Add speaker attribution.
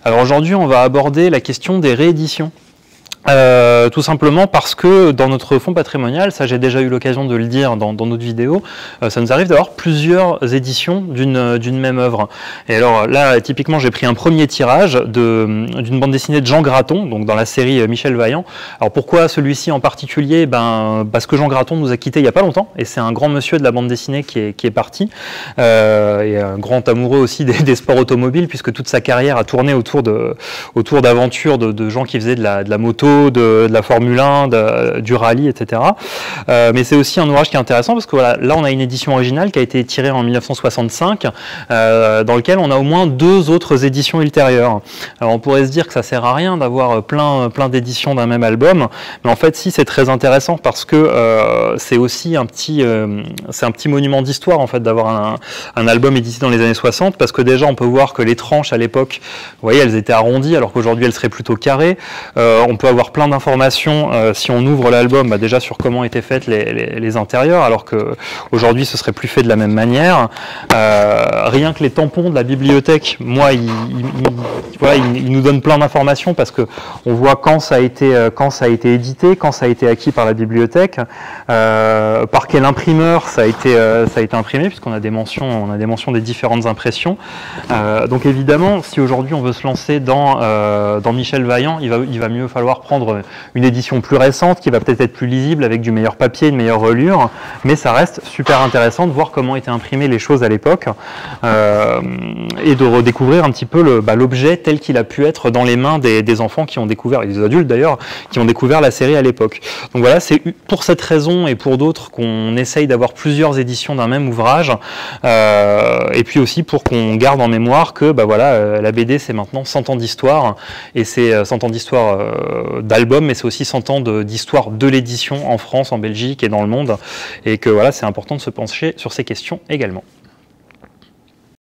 Speaker 1: Alors aujourd'hui, on va aborder la question des rééditions. Tout simplement parce que dans notre fonds patrimonial, ça j'ai déjà eu l'occasion de le dire dans notre vidéo, ça nous arrive d'avoir plusieurs éditions d'une même œuvre. Et alors là, typiquement, j'ai pris un premier tirage d'une bande dessinée de Jean Graton, donc dans la série Michel Vaillant. Alors pourquoi celui-ci en particulier? Parce que Jean Graton nous a quittés il n'y a pas longtemps, et c'est un grand monsieur de la bande dessinée qui est parti, et un grand amoureux aussi des sports automobiles, puisque toute sa carrière a tourné autour d'aventures de gens qui faisaient de la moto, de la Formule 1, du rallye, etc. Mais c'est aussi un ouvrage qui est intéressant parce que voilà, là on a une édition originale qui a été tirée en 1965, dans lequel on a au moins 2 autres éditions ultérieures. Alors on pourrait se dire que ça sert à rien d'avoir plein d'éditions d'un même album, mais en fait si, c'est très intéressant parce que c'est aussi un petit monument d'histoire en fait d'avoir un album édité dans les années 60, parce que déjà on peut voir que les tranches à l'époque, vous voyez, elles étaient arrondies alors qu'aujourd'hui elles seraient plutôt carrées. On peut avoir plein d'informations si on ouvre l'album, déjà sur comment étaient faites les intérieurs, alors qu'aujourd'hui ce serait plus fait de la même manière. Rien que les tampons de la bibliothèque, moi, il nous donne plein d'informations parce que on voit quand ça a été édité, quand ça a été acquis par la bibliothèque, par quel imprimeur ça a été imprimé, puisqu'on a des mentions des différentes impressions. Donc évidemment, si aujourd'hui on veut se lancer dans Michel Vaillant, il va mieux falloir prendre une édition plus récente qui va peut-être être plus lisible avec du meilleur papier, une meilleure relure, mais ça reste super intéressant de voir comment étaient imprimées les choses à l'époque et de redécouvrir un petit peu l'objet tel qu'il a pu être dans les mains des enfants qui ont découvert, et des adultes d'ailleurs, qui ont découvert la série à l'époque. Donc voilà, c'est pour cette raison et pour d'autres qu'on essaye d'avoir plusieurs éditions d'un même ouvrage, et puis aussi pour qu'on garde en mémoire que la BD c'est maintenant 100 ans d'histoire, et c'est 100 ans d'histoire d'album, mais c'est aussi 100 ans d'histoire de l'édition en France, en Belgique et dans le monde, et que voilà, c'est important de se pencher sur ces questions également.